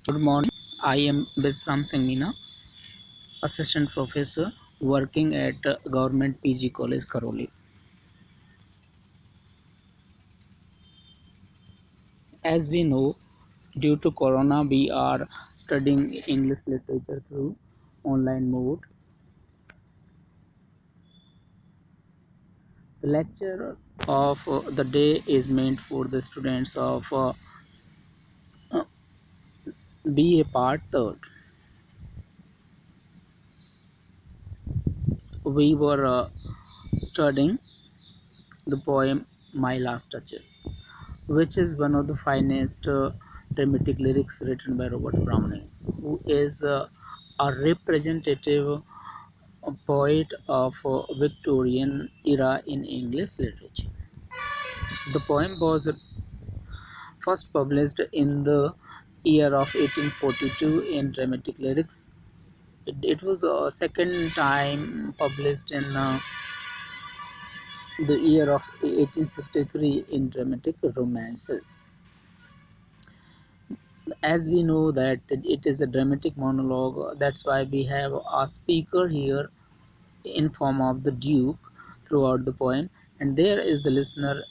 Good morning. I am Vishram Singh, Assistant Professor working at Government PG College, Karoli. As we know, due to Corona, we are studying English literature through online mode. The lecture of the day is meant for the students of uh, BA Part 3rd. We were studying the poem My Last Duchess, which is one of the finest dramatic lyrics written by Robert Browning, who is a representative poet of Victorian era in English literature. The poem was first published in the year of 1842 in dramatic lyrics. It was a second time published in the year of 1863 in dramatic romances. As we know that it is a dramatic monologue, that's why we have a speaker here in form of the duke throughout the poem, and there is the listener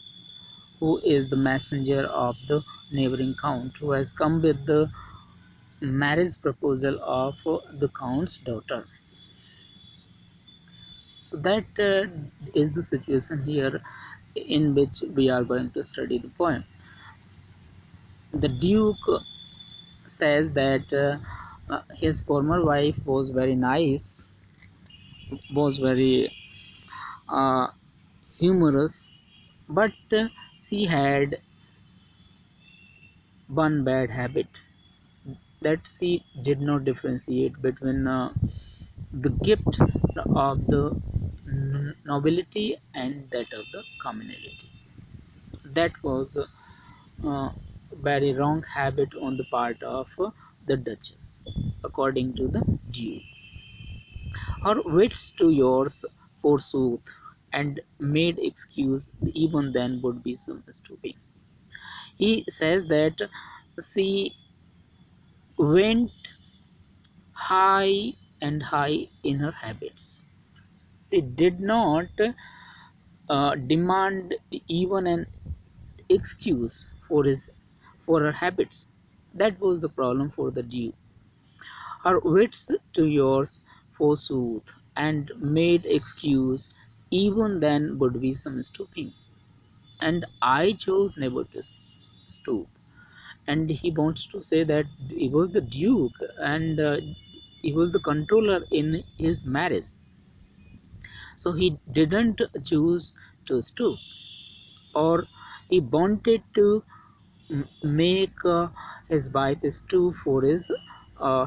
who is the messenger of the neighboring count, who has come with the marriage proposal of the count's daughter. So that is the situation here in which we are going to study the poem. The duke says that his former wife was very nice, was very uh, humorous, but she had one bad habit, that she did not differentiate between the gift of the nobility and that of the communality. That was a very wrong habit on the part of the Duchess, according to the Duke. Her wits to yours, forsooth, and made excuse even then would be some stooping. He says that she went high and high in her habits. She did not demand even an excuse for her habits. That was the problem for the Duke. Her wits to yours, forsooth, and made excuse even then would be some stooping. And I chose never to stoop. And he wants to say that he was the Duke, and he was the controller in his marriage, so he didn't choose to stoop, or he wanted to make his wife stoop for his uh,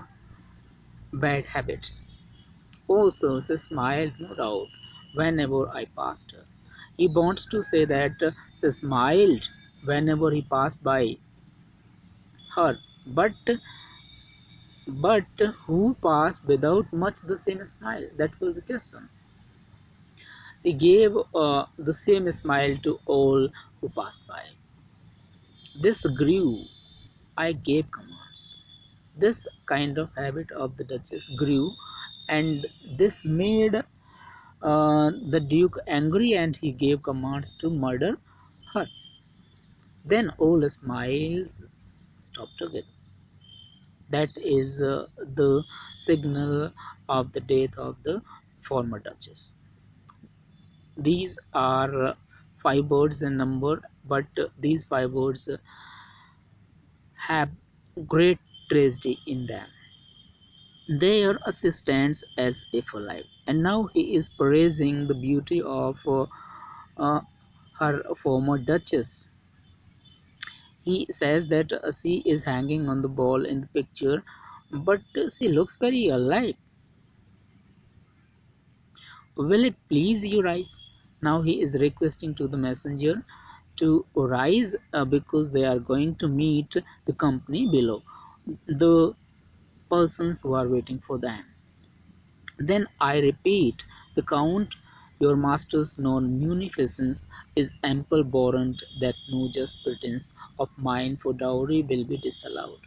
bad habits. Oh, sir, she smiled, no doubt, whenever I passed her. He wants to say that she smiled whenever he passed by her, but who passed without much the same smile? That was the question. She gave the same smile to all who passed by. This grew. I gave commands. This kind of habit of the Duchess grew, and this made the Duke angry, and he gave commands to murder her. Then all smiles stopped together. That is the signal of the death of the former Duchess. These are five words in number, but these five words have great tragedy in them. Their assistants as if alive, and now he is praising the beauty of uh, her former Duchess. He says that she is hanging on the wall in the picture, but she looks very alive. Will it please you rise? Now he is requesting to the messenger to rise because they are going to meet the company below, the persons who are waiting for them. Then I repeat, the count, your master's known munificence is ample warrant that no just pretence of mine for dowry will be disallowed.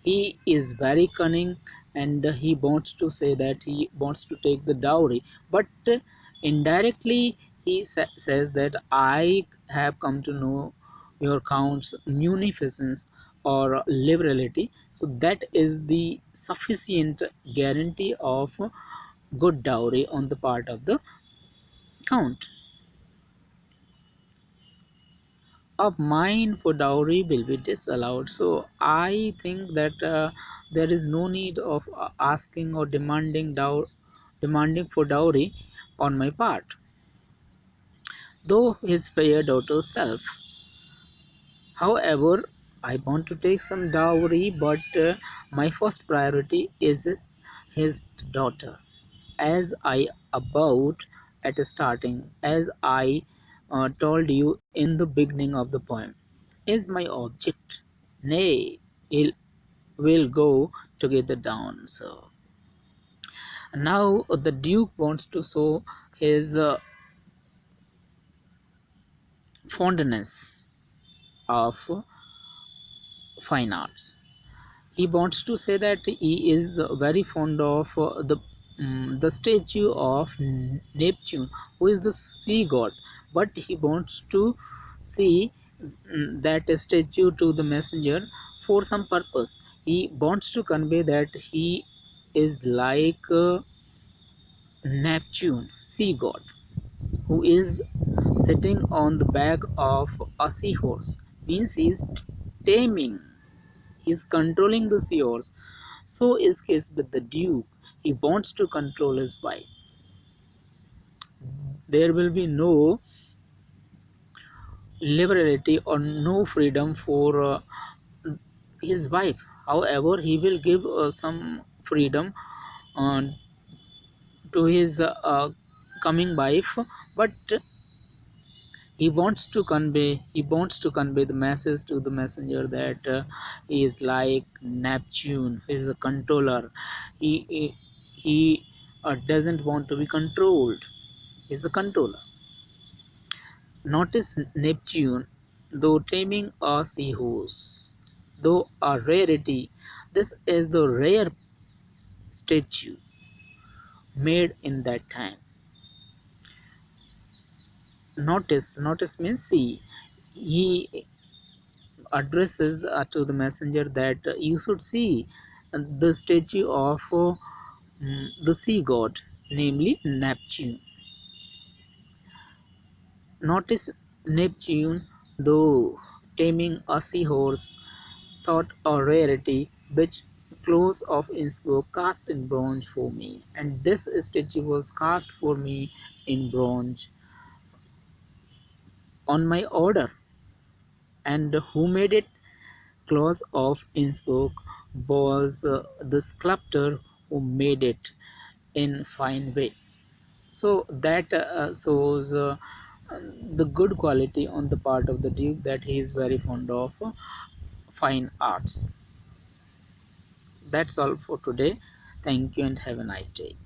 He is very cunning, and he wants to say that he wants to take the dowry, but indirectly he says that I have come to know your count's munificence or liberality, so that is the sufficient guarantee of good dowry on the part of the count. A mine for dowry will be disallowed. So I think that there is no need of asking or demanding for dowry on my part, though his fair daughter's self. However, I want to take some dowry, but my first priority is his daughter. As I about at starting, as I told you in the beginning of the poem, is my object. Nay, it will go together down. So now the Duke wants to show his fondness of fine arts. He wants to say that he is very fond of the statue of Neptune, who is the sea god, but he wants to see that statue to the messenger for some purpose. He wants to convey that he is like Neptune, sea god, who is sitting on the back of a seahorse. Means he is taming, he is controlling the seahorse. So is case with the Duke. He wants to control his wife. There will be no liberality or no freedom for his wife. However, he will give some freedom uh, to his coming wife, but he wants to convey the message to the messenger that he is like Neptune. He is a controller. He doesn't want to be controlled. He's a controller. Notice Neptune, though taming a seahorse, though a rarity, this is the rare statue made in that time. Notice means see. He addresses to the messenger that you should see the statue of the sea god, namely Neptune. Notice Neptune, though taming a seahorse, thought a rarity, which close of Innsbruck cast in bronze for me, and this statue was cast for me in bronze on my order. And who made it? Claus of Innsbruck was the sculptor who made it in fine way. So that shows the good quality on the part of the Duke, that he is very fond of fine arts. That's all for today. Thank you and have a nice day.